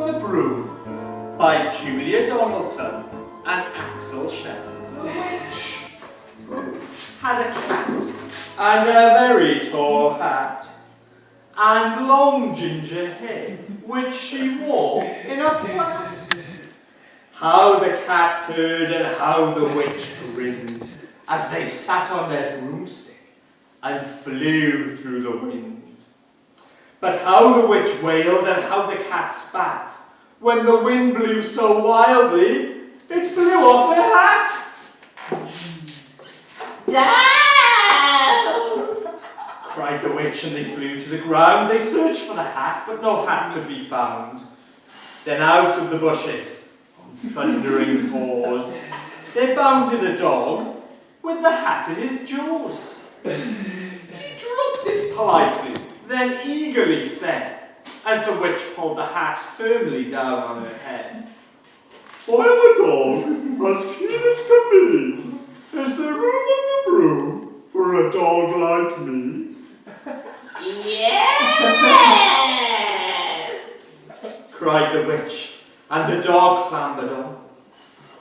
on the Broom by Julia Donaldson and Axel Sheffield. The witch had a cat and a very tall hat and long ginger hair which she wore in a plait. How the cat purred and how the witch grinned as they sat on their broomstick and flew through the wind. But how the witch wailed and how the cat spat when the wind blew so wildly it blew off her hat. Down! Cried the witch, and they flew to the ground. They searched for the hat, but no hat could be found. Then out of the bushes, on thundering paws, there bounded a dog with the hat in his jaws. He dropped it politely, then eagerly said, as the witch pulled the hat firmly down on her head, "I am a dog, as keen as can be. Is there room on the broom for a dog like me?" Yes! Cried the witch, and the dog clambered on.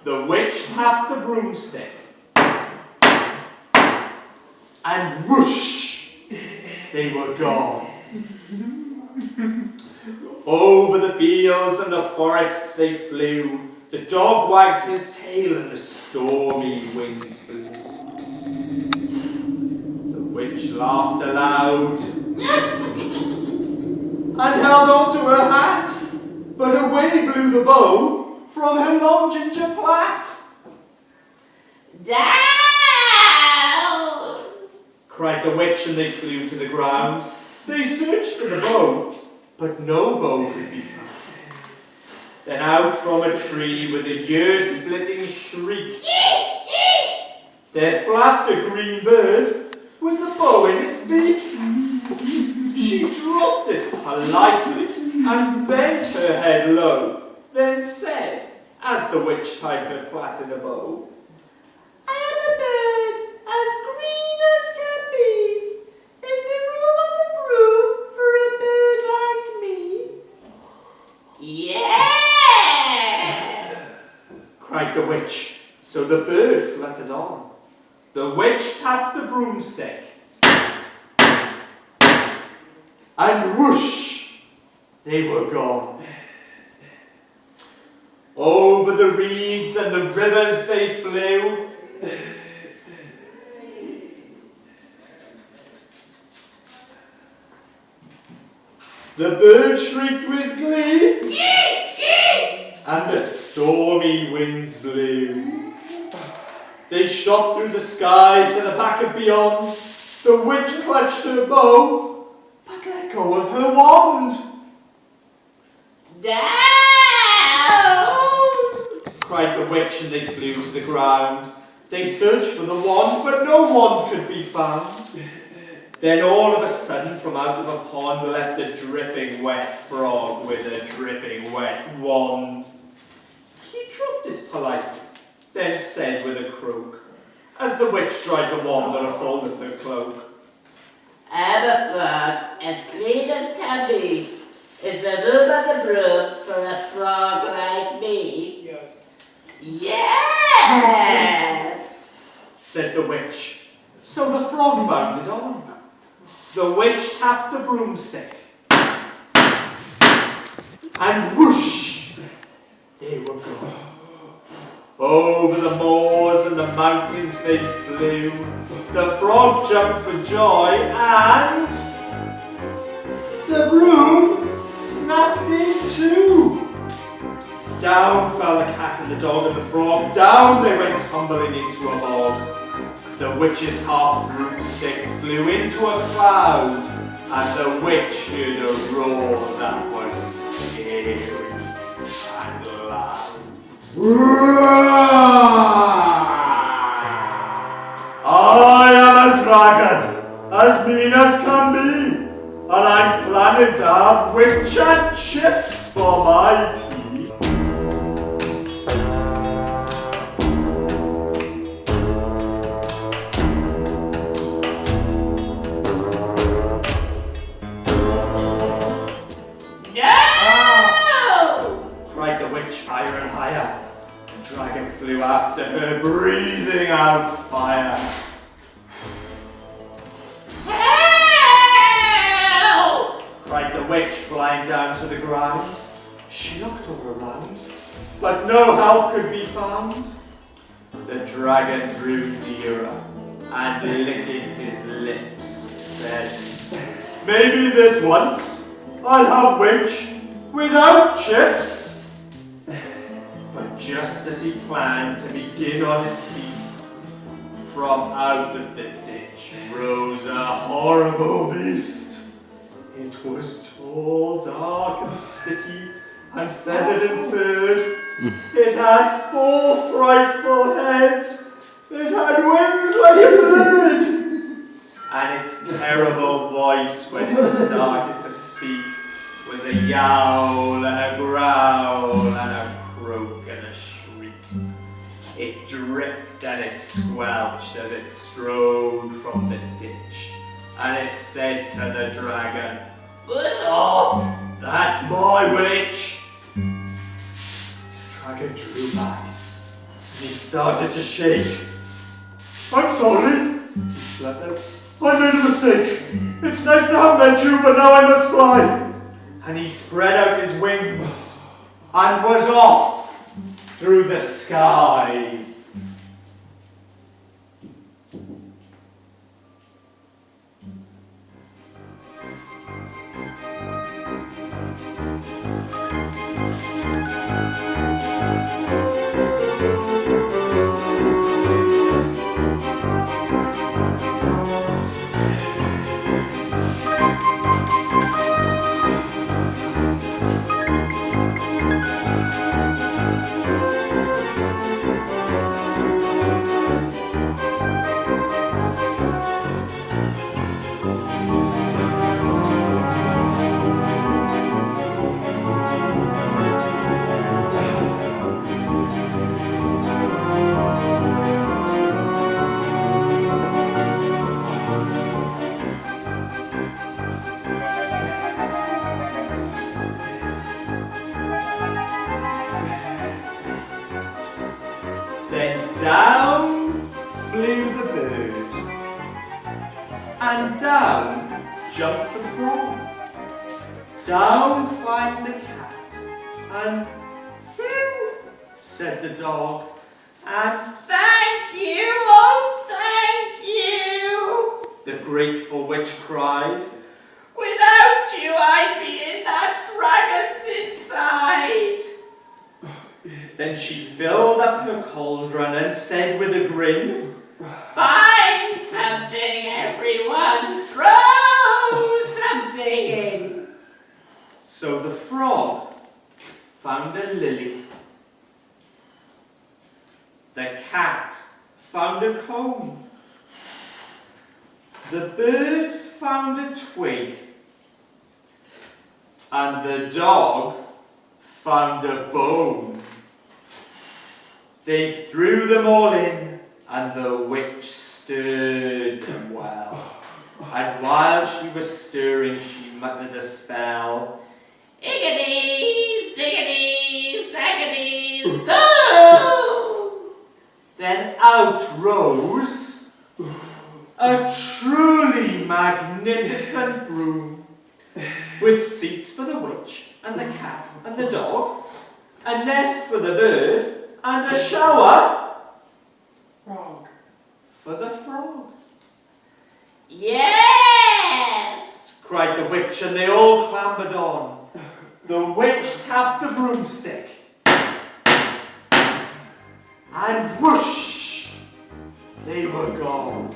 The witch tapped the broomstick, and whoosh, they were gone. Over the fields and the forests they flew. The dog wagged his tail and the stormy winds blew. The witch laughed aloud and held on to her hat, but away blew the bow from her long ginger plait. Down! Cried the witch, and they flew to the ground. They searched for the bow, but no bow could be found. Then out from a tree with a ear-splitting shriek, there flapped a green bird with the bow in its beak. She dropped it politely and bent her head low, then said, as the witch tied her plait in a bow, "I am a bird as green as can be. Is there room on the broom for a bird like me?" Yes! Cried the witch, so the bird fluttered on. The witch tapped the broomstick, and whoosh, they were gone. Over the reeds and the rivers they flew. The bird shrieked with glee, and the stormy winds blew. They shot through the sky to the back of beyond. The witch clutched her bow, but let go of her wand. Down! Cried the witch, and they flew to the ground. They searched for the wand, but no wand could be found. Then all of a sudden from out of a pond leapt a dripping wet frog with a dripping wet wand. He dropped it politely, then said with a croak, as the witch dried the wand on a fold of her cloak, I'm a frog as clean as can be. Is there room on the broom for a frog like me? Yes. Yes! Said the witch. So the frog bounded on. The witch tapped the broomstick, and whoosh, they were gone. Over the moors and the mountains they flew. The frog jumped for joy, and the broom snapped in two. Down fell the cat and the dog and the frog. Down they went tumbling into a bog. The witch's half broomstick flew into a cloud, and the witch heard a roar that was scary and loud. I am a dragon, as mean as can be, and I'm planning to have witch and chips for my tea. No! dragon flew after her, breathing out fire. Help! Cried the witch, flying down to the ground. She looked all around, but no help could be found. The dragon drew nearer, and licking his lips, said, "Maybe this once I'll have witch without chips." But just as he planned to begin on his feast, from out of the ditch rose a horrible beast. It was tall, dark, and sticky, and feathered and furred. It had 4 frightful heads. It had wings like a bird. And its terrible voice, when it started to speak, was a yowl and a growl and a croak and a shriek. It dripped and it squelched as it strode from the ditch. And it said to the dragon, "Buzz off! That's my witch!" Dragon drew back, and he started to shake. "I'm sorry," he stuttered. "I made a mistake. It's nice to have met you, but now I must fly." And he spread out his wings and was off through the sky. Then down flew the bird, and down jumped the frog. Down climbed the cat, and phew, said the dog, and Thank you, oh thank you! the grateful witch cried. Without you I'd be in that dragon's inside. Then she filled up her cauldron and said with a grin, Find something, everyone, throw something in. So the frog found a lily. The cat found a comb. The bird found a twig. And the dog found a bone. They threw them all in, and the witch stirred them well. And while she was stirring, she muttered a spell. Iggity, ziggity, zaggity, zoo! Then out rose a truly magnificent room, with seats for the witch and the cat and the dog, a nest for the bird, and a shower for the frog. Yes! Cried the witch, and they all clambered on. The witch tapped the broomstick, and whoosh, they were gone.